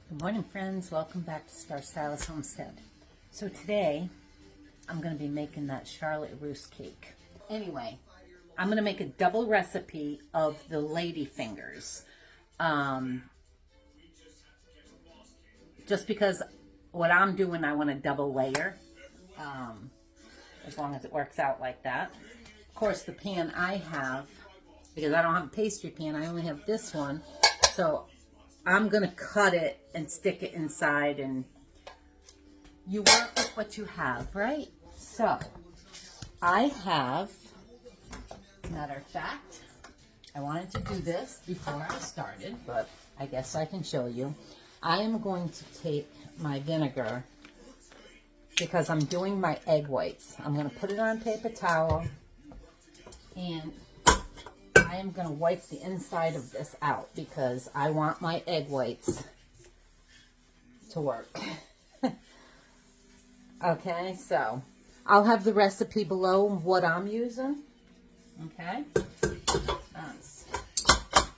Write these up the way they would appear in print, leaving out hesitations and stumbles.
Good morning, friends. Welcome back to Star Stylist Homestead. So today, I'm going to be making that Charlotte Russe cake. Anyway, I'm going to make a double recipe of the lady fingers. Just because what I'm doing, I want to double layer. As long as it works out like that. Of course, the pan I have, because I don't have a pastry pan, I only have this one. So I'm going to cut it and stick it inside, and you work with what you have, right? So I have, matter of fact, I wanted to do this before I started, but I guess I can show you. I am going to take my vinegar because I'm doing my egg whites. I'm going to put it on paper towel, and I am going to wipe the inside of this out because I want my egg whites to work. Okay, so I'll have the recipe below what I'm using. Okay,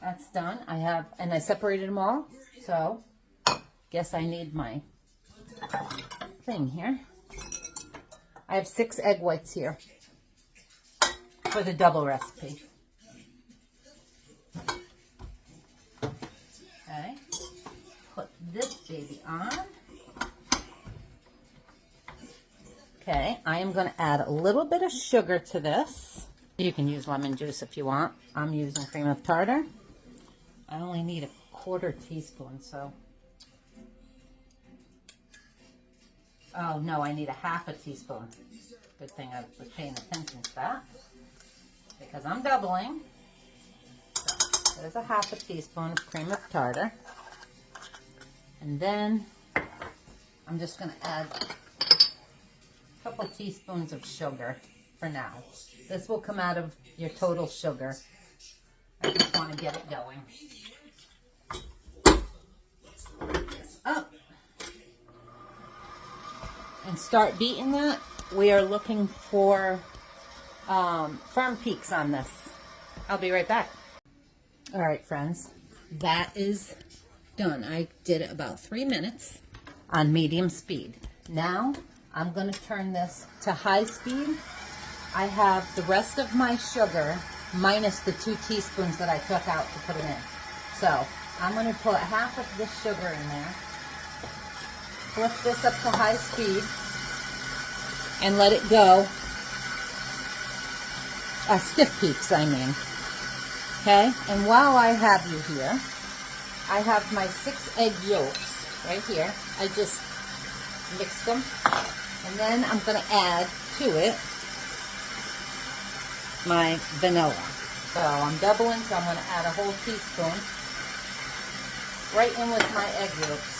that's done. I separated them all. So guess I need my thing here. I have 6 egg whites here for the double recipe. Okay, put this baby on. Okay, I am going to add a little bit of sugar to this. You can use lemon juice if you want. I'm using cream of tartar. I only need a 1/4 teaspoon, so. Oh no, I need a 1/2 teaspoon. Good thing I was paying attention to that because I'm doubling. So there's a 1/2 teaspoon of cream of tartar. And then I'm just going to add a couple teaspoons of sugar for now. This will come out of your total sugar. I just want to get it going. Put this up. And start beating that. We are looking for firm peaks on this. I'll be right back. All right, friends. That is done. I did it about 3 minutes on medium speed. Now I'm going to turn this to high speed. I have the rest of my sugar minus the 2 teaspoons that I took out to put it in. So I'm going to put 1/2 of this sugar in there. Flip this up to high speed and let it go. Stiff peaks, I mean. Okay, and while I have you here, I have my 6 egg yolks right here. I just mixed them, and then I'm going to add to it my vanilla. So I'm doubling, so I'm going to add a whole teaspoon right in with my egg yolks.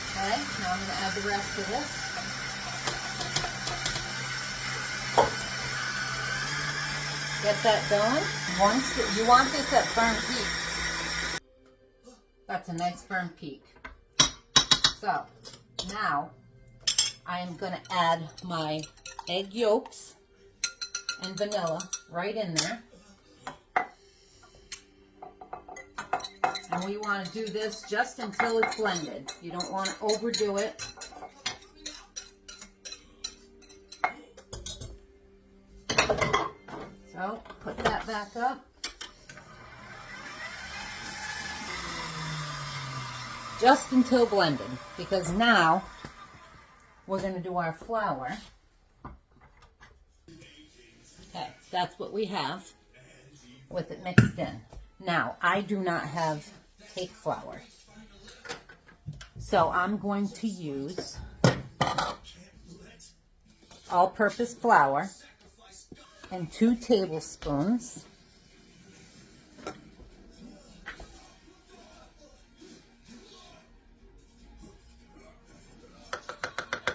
Okay, now I'm going to add the rest of this. Get that going. You want this at firm peak. That's a nice firm peak. So now I am going to add my egg yolks and vanilla right in there. And we want to do this just until it's blended. You don't want to overdo it. So put that back up. Just until blended, because now we're going to do our flour. Okay, that's what we have with it mixed in. Now, I do not have cake flour, so I'm going to use all-purpose flour and 2 tablespoons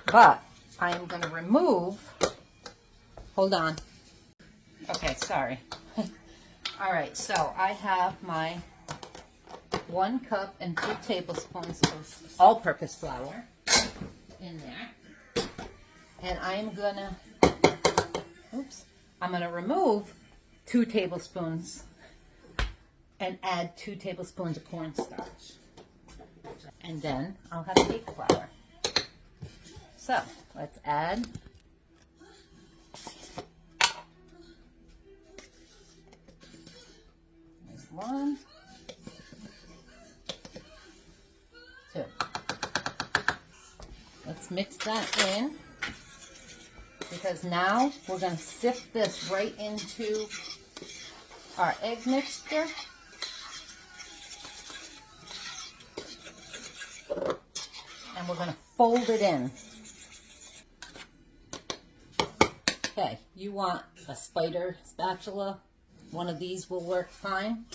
but I am going to remove, hold on, okay, sorry. All right, so I have my 1 cup and 2 tablespoons of all-purpose flour in there, and I'm going to, I'm going to remove 2 tablespoons and add 2 tablespoons of cornstarch. And then I'll have cake flour. So let's add there's 1, 2. Let's mix that in, because now we're going to sift this right into our egg mixture. And we're going to fold it in. Okay, you want a spider spatula. One of these will work fine.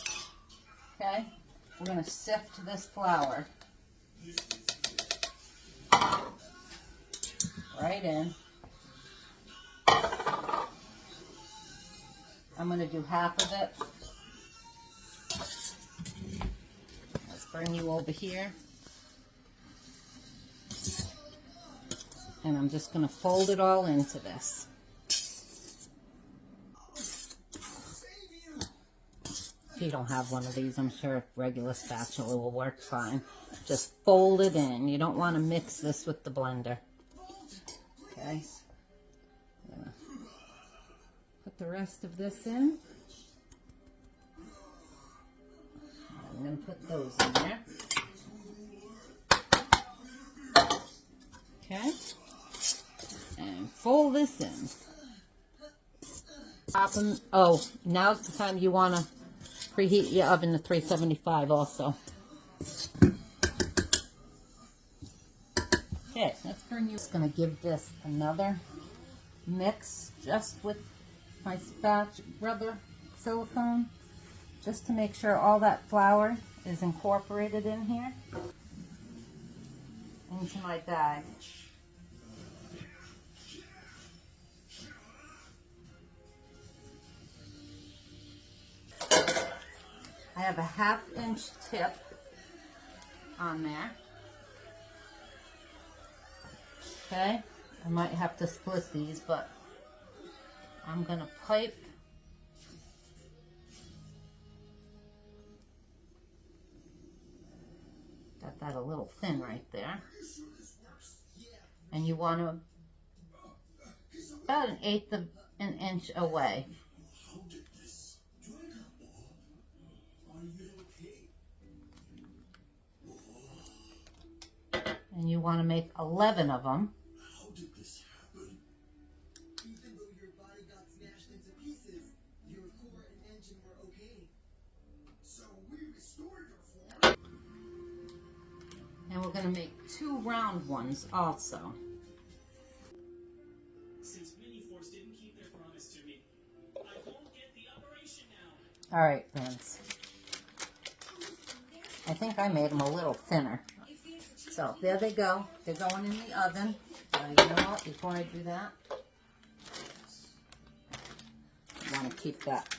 Okay, we're going to sift this flour right in. I'm going to do half of it. Let's bring you over here. And I'm just going to fold it all into this. If you don't have one of these, I'm sure a regular spatula will work fine. Just fold it in. You don't want to mix this with the blender. Okay. I'm going to put the rest of this in. I'm going to put those in there. Okay. And fold this in. Oh, now's the time you want to preheat your oven to 375 also. Okay, let's bring you. Just going to give this another mix just with my rubber silicone, just to make sure all that flour is incorporated in here into my bag. I have a 1/2 inch tip on there. Okay, I might have to split these, but I'm gonna pipe got that a little thin right there. And you want to about 1/8 of an inch away. And you want to make 11 of them. And we're going to make 2 round ones also. Since Miniforce didn't keep their promise to me, I won't get the operation now. All right, friends. I think I made them a little thinner. So there they go. They're going in the oven. You know what? Before I do that, I want to keep that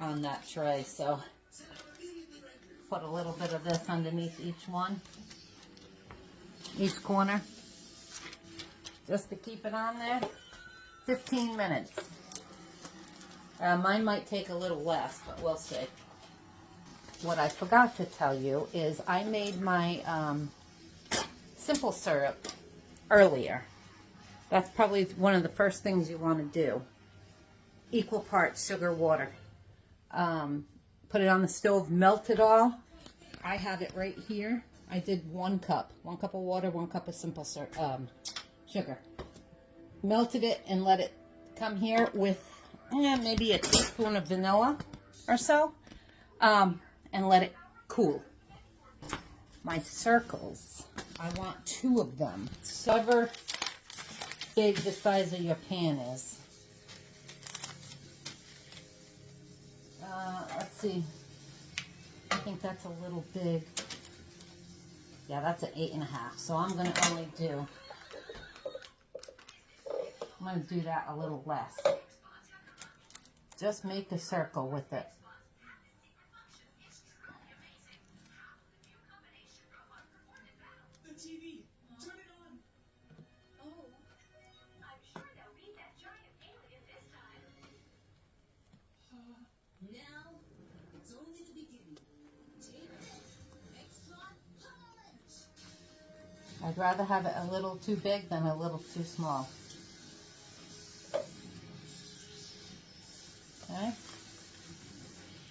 on that tray. So put a little bit of this underneath each one, each corner, just to keep it on there. 15 minutes. Mine might take a little less, but we'll see. What I forgot to tell you is I made my simple syrup earlier. That's probably one of the first things you want to do. Equal parts sugar, water. Put it on the stove, melt it all. I have it right here. I did 1 cup. 1 cup of water, 1 cup of simple sugar. Melted it and let it come here with maybe a teaspoon of vanilla or so. And let it cool. My circles, I want 2 of them. However big the size of your pan is. Let's see. I think that's a little big. Yeah, that's an 8.5. So I'm going to only do. I'm going to do that a little less. Just make a circle with it. I'd rather have it a little too big than a little too small. Okay? I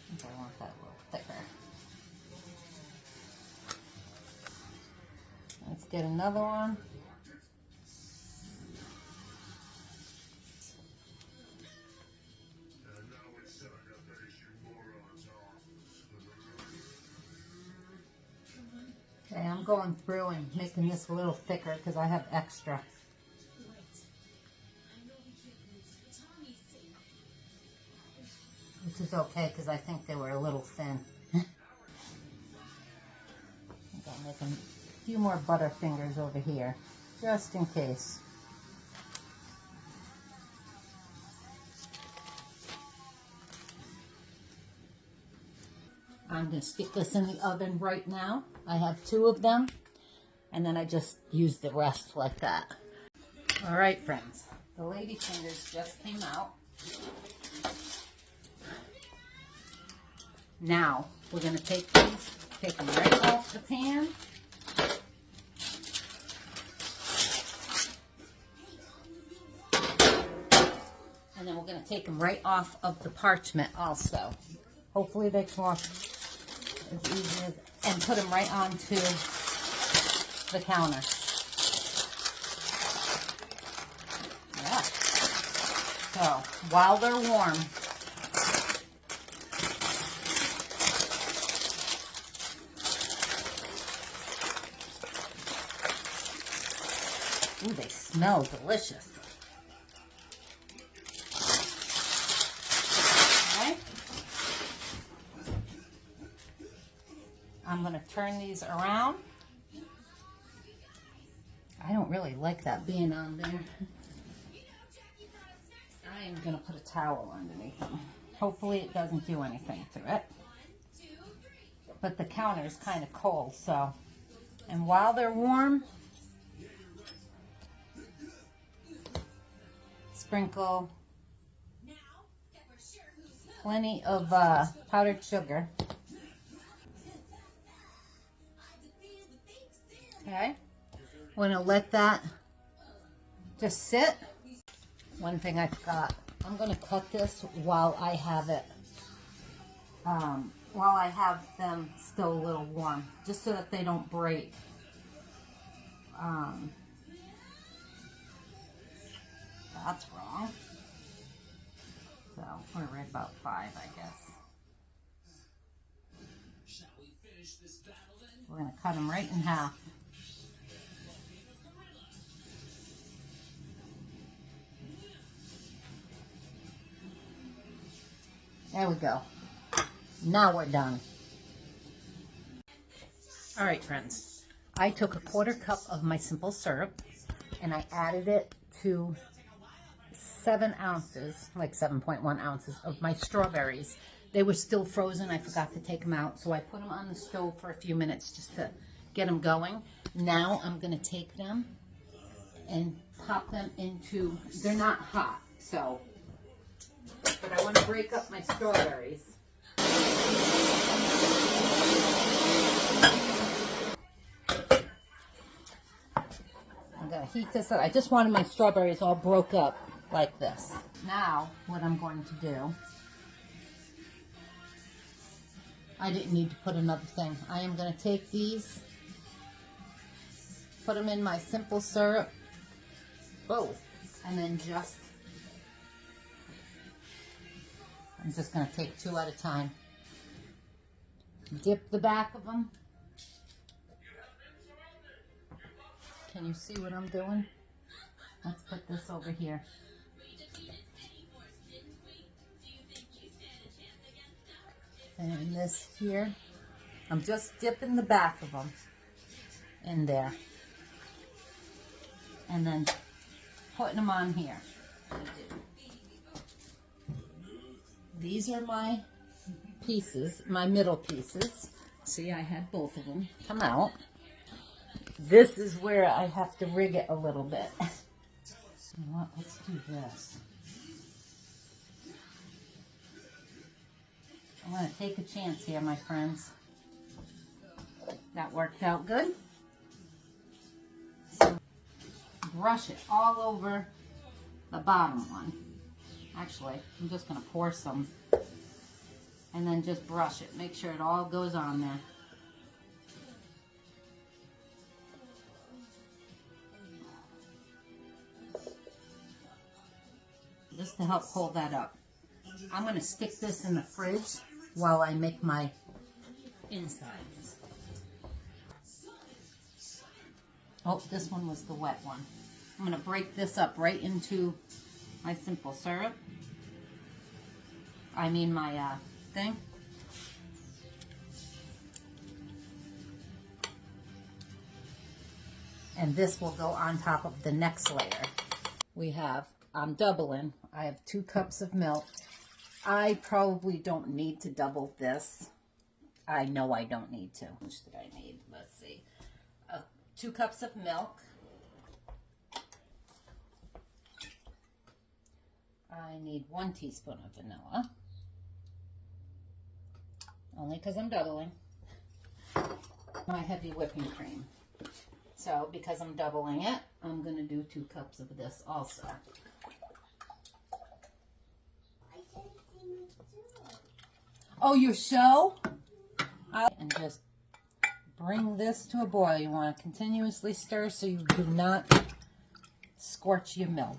think I want that a little thicker. Let's get another one. Okay, I'm going through and making this a little thicker because I have extra. Which is okay because I think they were a little thin. I'm making a few more Butterfingers over here, just in case. I'm going to stick this in the oven right now. I have 2 of them, and then I just use the rest like that. All right, friends, the lady fingers just came out. Now, we're going to take these, take them right off the pan. And then we're going to take them right off of the parchment also. Hopefully they come off as easy as, and put them right onto the counter. Yeah. So, while they're warm, ooh, they smell delicious. Okay. I'm going to turn these around. I don't really like that being on there. I am going to put a towel underneath them. Hopefully it doesn't do anything to it. But the counter is kind of cold, so. And while they're warm, sprinkle plenty of powdered sugar. Okay, we're going to let that just sit. One thing I forgot, I'm going to cut this while I have it, while I have them still a little warm, just so that they don't break. That's wrong. So we're right about 5, I guess. We're going to cut them right in half. There we go. Now we're done. All right, friends. I took a 1/4 cup of my simple syrup and I added it to 7 ounces, like 7.1 ounces of my strawberries. They were still frozen. I forgot to take them out, so I put them on the stove for a few minutes just to get them going. Now I'm going to take them and pop them into, they're not hot, so, but I want to break up my strawberries. I'm going to heat this up. I just wanted my strawberries all broke up like this. Now, what I'm going to do, I didn't need to put another thing. I am going to take these, put them in my simple syrup, and then I'm just going to take 2 at a time. Dip the back of them. Can you see what I'm doing? Let's put this over here. And this here, I'm just dipping the back of them in there. And then putting them on here. These are my pieces, my middle pieces. See, I had both of them come out. This is where I have to rig it a little bit. You know what? Let's do this. I'm going to take a chance here, my friends. That worked out good. brush it all over the bottom one. Actually, I'm just going to pour some and then just brush it. Make sure it all goes on there. Just to help hold that up. I'm going to stick this in the fridge while I make my insides. Oh, this one was the wet one. I'm going to break this up right into my simple syrup. I mean my thing. And this will go on top of the next layer. We have, I'm doubling. I have 2 cups of milk. I probably don't need to double this. I know I don't need to. How much did I need? Let's see. 2 cups of milk. I need 1 teaspoon of vanilla. Only because I'm doubling. My heavy whipping cream. So because I'm doubling it, I'm going to do 2 cups of this also. Oh, your show? And just bring this to a boil. You want to continuously stir so you do not scorch your milk.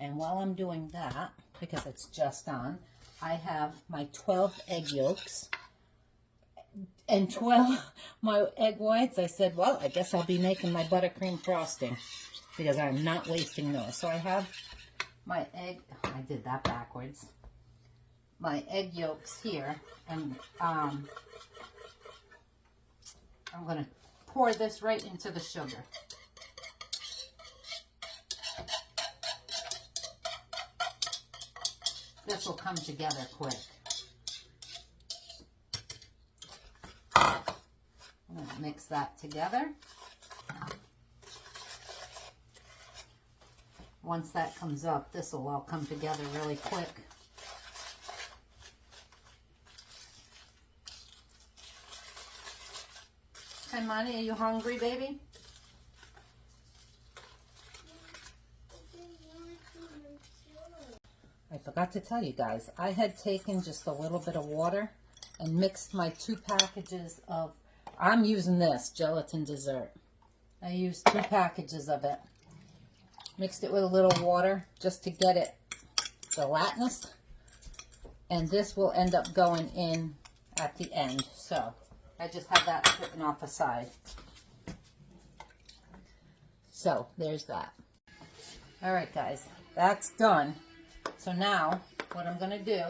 And while I'm doing that, because it's just on, I have my 12 egg yolks and 12 my egg whites. I said, well, I guess I'll be making my buttercream frosting because I'm not wasting those. So I have my egg, I did that backwards, my egg yolks here, and I'm going to pour this right into the sugar. This will come together quick. I'm going to mix that together. Once that comes up, this will all come together really quick. Hi, Monty, are you hungry, baby? I forgot to tell you guys, I had taken just a little bit of water and mixed my 2 packages of, I'm using this, gelatin dessert. I used 2 packages of it. Mixed it with a little water just to get it gelatinous. And this will end up going in at the end. So I just have that sitting off aside. So there's that. All right, guys, that's done. So now what I'm going to do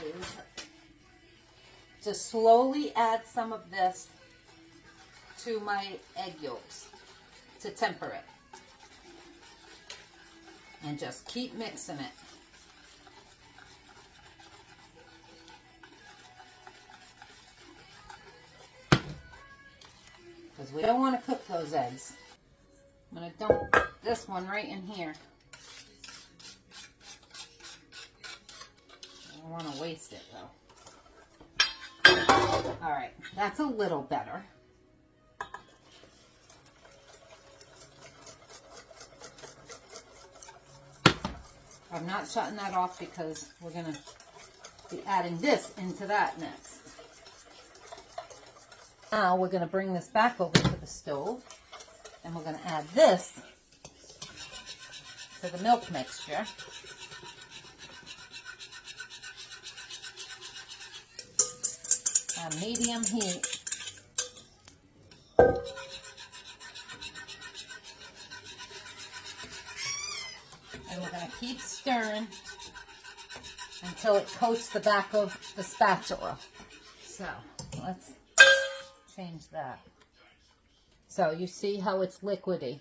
is to slowly add some of this to my egg yolks to temper it. And just keep mixing it. Because we don't want to cook those eggs. I'm going to dump this one right in here. I don't want to waste it though. Alright, that's a little better. I'm not shutting that off because we're going to be adding this into that next. Now we're going to bring this back over to the stove and we're going to add this to the milk mixture. On medium heat. And we're going to keep stirring until it coats the back of the spatula. So let's change that. So you see how it's liquidy.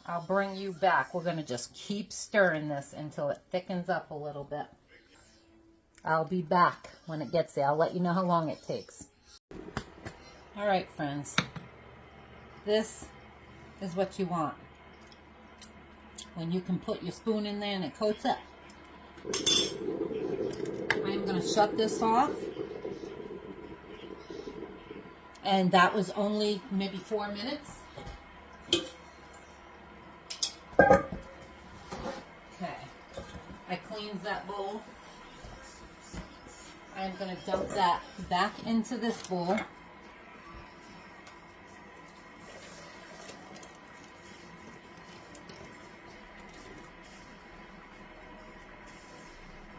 I'll bring you back. We're going to just keep stirring this until it thickens up a little bit. I'll be back when it gets there. I'll let you know how long it takes. All right, friends. This is what you want. When you can put your spoon in there and it coats up. going to shut this off. And that was only maybe 4 minutes. Okay, I cleaned that bowl. I'm going to dump that back into this bowl.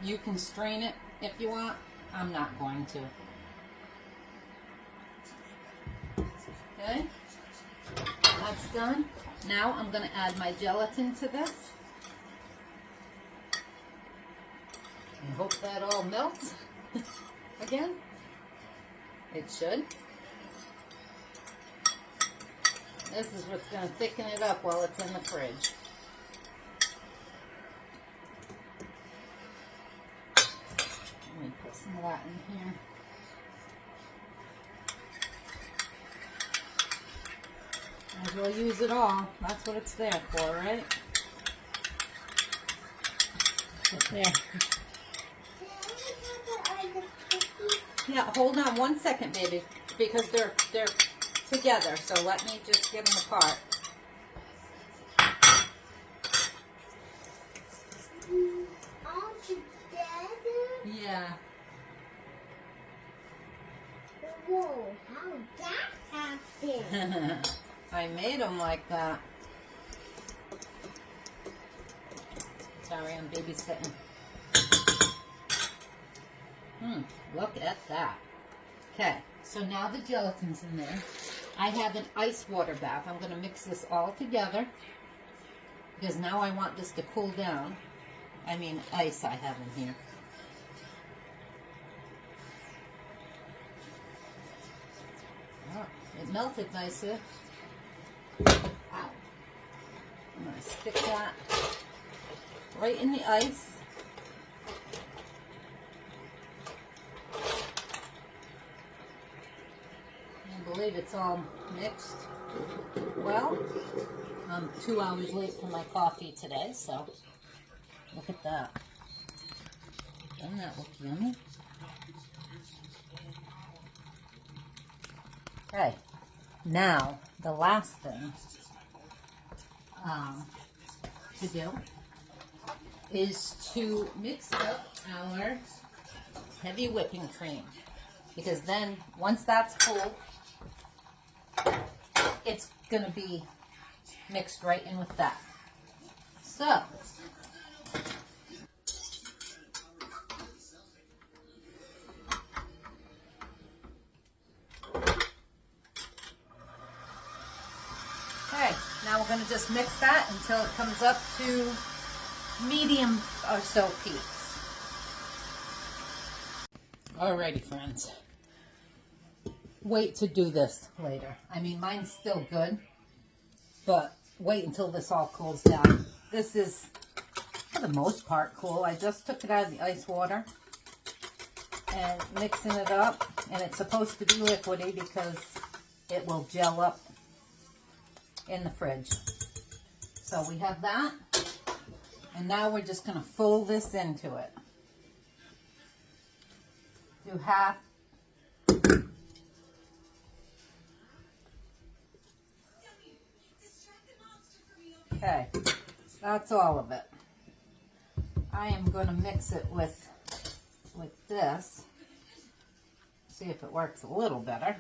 You can strain it if you want. I'm not going to. Okay, that's done. Now I'm going to add my gelatin to this. I hope that all melts again. It should. This is what's going to thicken it up while it's in the fridge. Let me put some of that in here. Might as well use it all. That's what it's there for, right? Right there. Yeah, hold on 1 second, baby, because they're together. So let me just get them apart. All together? Yeah. Whoa, how did that happen? I made them like that. Sorry, I'm babysitting. Look at that. Okay, so now the gelatin's in there. I have an ice water bath. I'm going to mix this all together because now I want this to cool down. I mean, ice I have in here. Oh, it melted nicely. Ow. I'm going to stick that right in the ice. I believe it's all mixed well. I'm 2 hours late for my coffee today, so look at that. Doesn't that look yummy? Okay, now the last thing to do is to mix up our heavy whipping cream, because then once that's cool, it's going to be mixed right in with that. So, okay, now we're going to just mix that until it comes up to medium or so peaks. Alrighty, friends. Wait to do this later. I mean, mine's still good, but wait until this all cools down. This is, for the most part, cool. I just took it out of the ice water and mixing it up, and it's supposed to be liquidy because it will gel up in the fridge. So we have that, and now we're just going to fold this into it. Do half. Okay, that's all of it. I am going to mix it with this. See if it works a little better.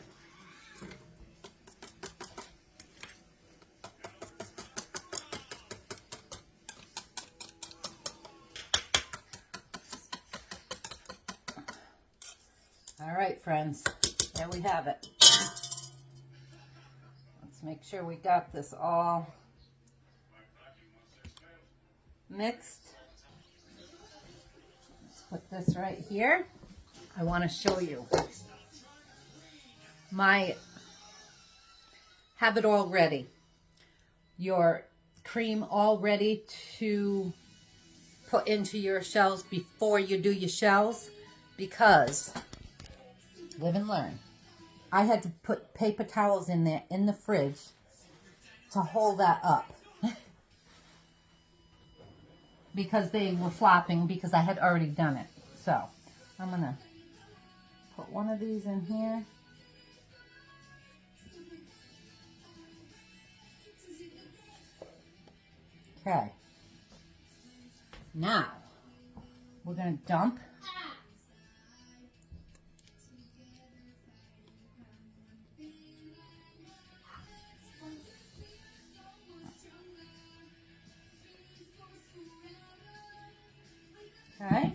All right, friends, there we have it. Let's make sure we got this all mixed. Let's put this right here. I want to show you have it all ready. Your cream all ready to put into your shells before you do your shells, because live and learn. I had to put paper towels in there in the fridge to hold that up. because they were flopping because I had already done it. So I'm gonna put one of these in here. Okay. Now, we're gonna dump okay.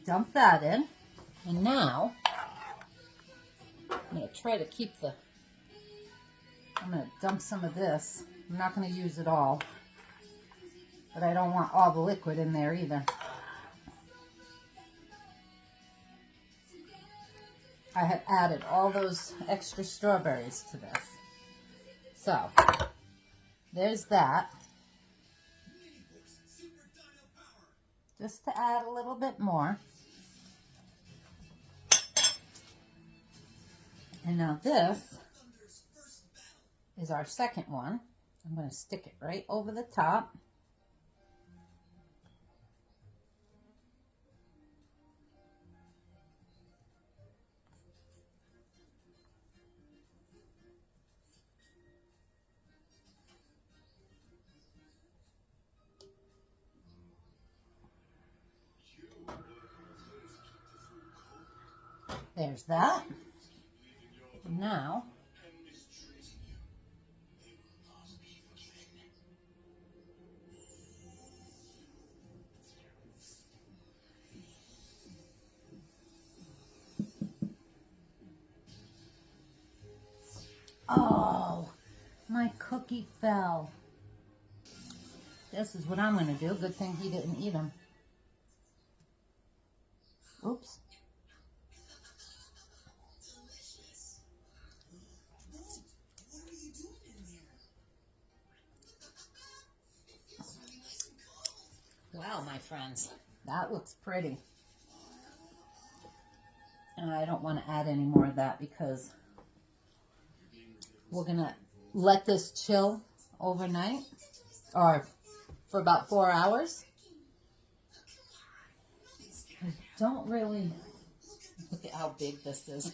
Dump that in. And now, I'm gonna try to keep the, I'm gonna dump some of this. I'm not gonna use it all, but I don't want all the liquid in there either. I had added all those extra strawberries to this. So, there's that. Just to add a little bit more. And now this is our second one. I'm going to stick it right over the top. There's that. Now, oh, my cookie fell. This is what I'm going to do. Good thing he didn't eat them. Oops. Wow, my friends, that looks pretty. And I don't want to add any more of that because we're going to let this chill overnight or for about 4 hours. I don't really, look at how big this is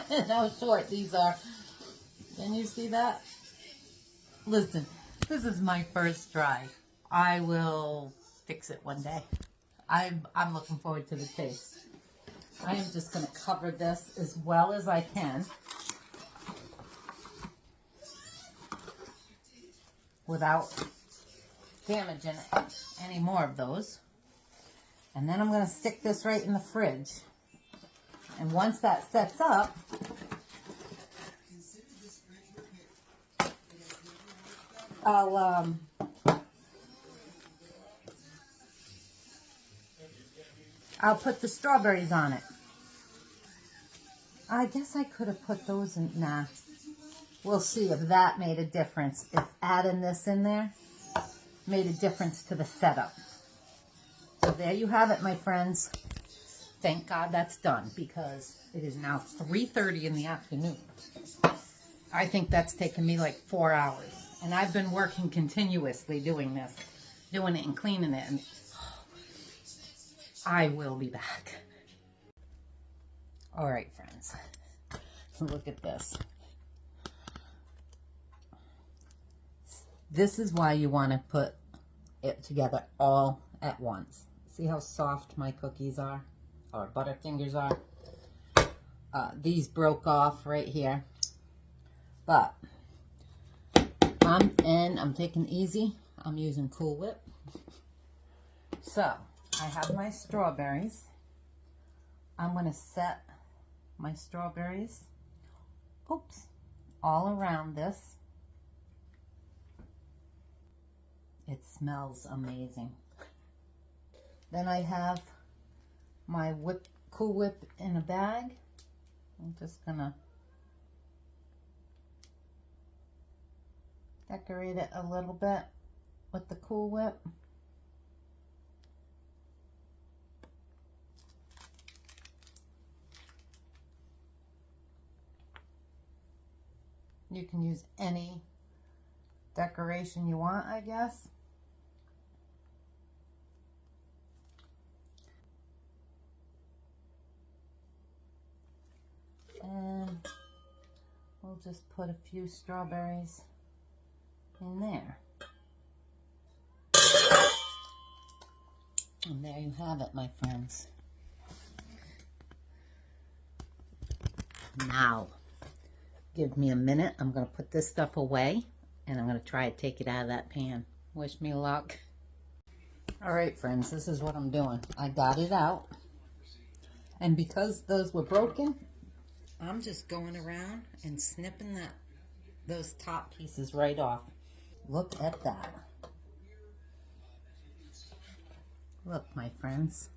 and how short these are. Can you see that? Listen, this is my first try. I will fix it one day. I'm looking forward to the taste. I am just going to cover this as well as I can without damaging any more of those. And then I'm going to stick this right in the fridge. And once that sets up, I'll put the strawberries on it. I guess I could have put those in. Nah. We'll see if that made a difference. If adding this in there made a difference to the setup. So there you have it, my friends. Thank God that's done because it is now 3:30 in the afternoon. I think that's taken me like 4 hours. And I've been working continuously doing this, doing it and cleaning it. And I will be back. All right, friends. Look at this. This is why you want to put it together all at once. See how soft my cookies are, or Butterfingers are? These broke off right here. But I'm taking it easy. I'm using Cool Whip. So I have my strawberries. I'm going to set my strawberries, oops, all around this. It smells amazing. Then I have my Cool Whip in a bag. I'm just going to decorate it a little bit with the Cool Whip. You can use any decoration you want, I guess. And we'll just put a few strawberries in there. And there you have it, my friends. Now, give me a minute. I'm going to put this stuff away, and I'm going to try to take it out of that pan. Wish me luck. All right, friends, this is what I'm doing. I got it out, and because those were broken, I'm just going around and snipping those top pieces right off. Look at that. Look, my friends.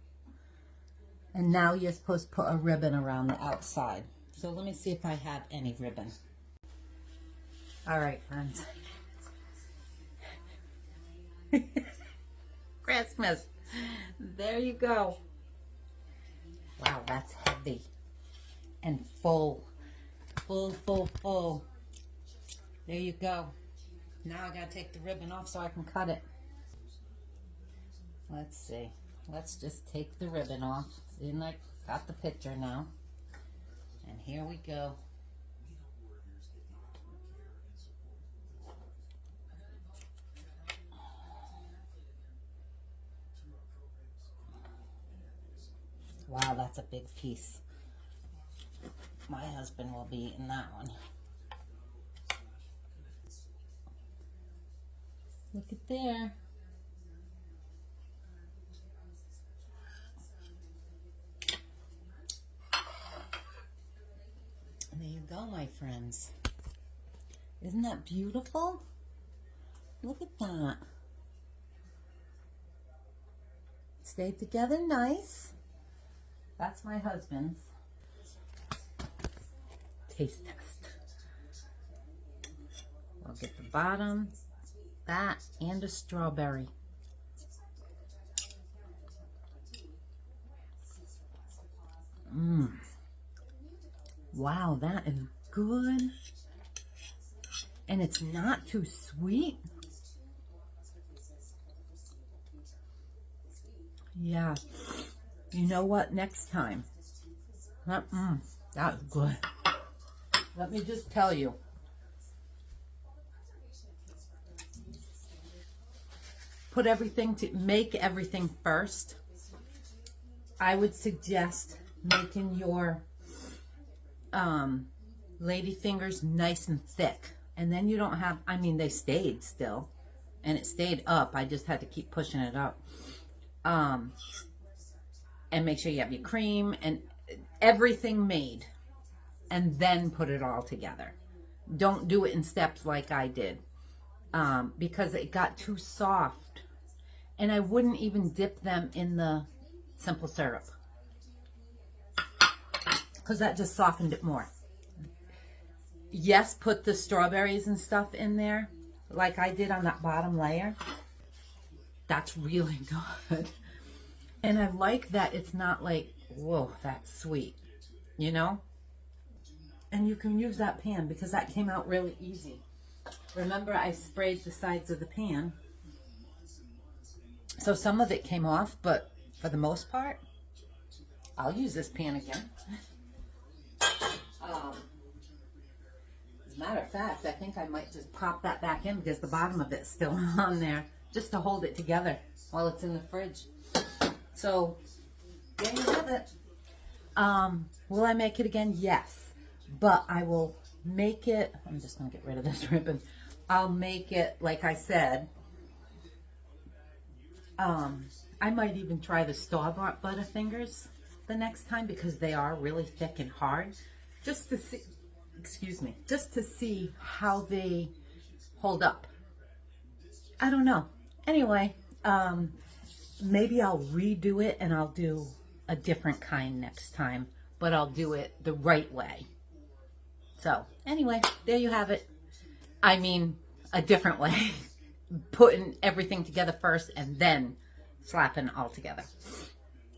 And now you're supposed to put a ribbon around the outside. So let me see if I have any ribbon. All right, friends. Christmas. There you go. Wow, that's heavy and full. Full. There you go. Now I gotta take the ribbon off so I can cut it. Let's see. Let's just take the ribbon off. See, I got the picture now. And here we go. Wow, that's a big piece. My husband will be eating that one. Look at there. And there you go, my friends. Isn't that beautiful? Look at that. Stayed together nice. That's my husband's. Taste test. I'll get the bottom, that, and a strawberry. Wow, that is good. And it's not too sweet. Yeah. You know what? Next time. That's good. Let me just tell you. Make everything first. I would suggest making your lady fingers nice and thick. And then you don't have, I mean, they stayed still. And it stayed up. I just had to keep pushing it up. And make sure you have your cream and everything made. And then put it all together. Don't do it in steps like I did. Because it got too soft. And I wouldn't even dip them in the simple syrup. Because that just softened it more. Yes, put the strawberries and stuff in there. Like I did on that bottom layer. That's really good. And I like that it's not like, whoa, that's sweet. You know? And you can use that pan because that came out really easy. Remember, I sprayed the sides of the pan. So some of it came off, but for the most part, I'll use this pan again. As a matter of fact, I think I might just pop that back in because the bottom of it's still on there, just to hold it together while it's in the fridge. So, there you have it. Will I make it again? Yes. But I will make it, I'm just going to get rid of this ribbon. I'll make it, like I said, I might even try the store-bought Butterfingers the next time because they are really thick and hard. Just to see, just to see how they hold up. I don't know. Anyway, maybe I'll redo it and I'll do a different kind next time, but I'll do it the right way. So anyway, there you have it. I mean, a different way. Putting everything together first and then slapping all together.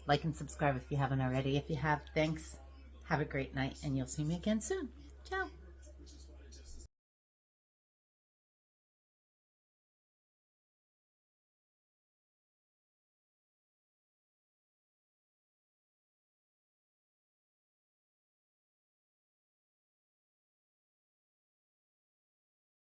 Like and subscribe if you haven't already. If you have, thanks. Have a great night and you'll see me again soon. Ciao.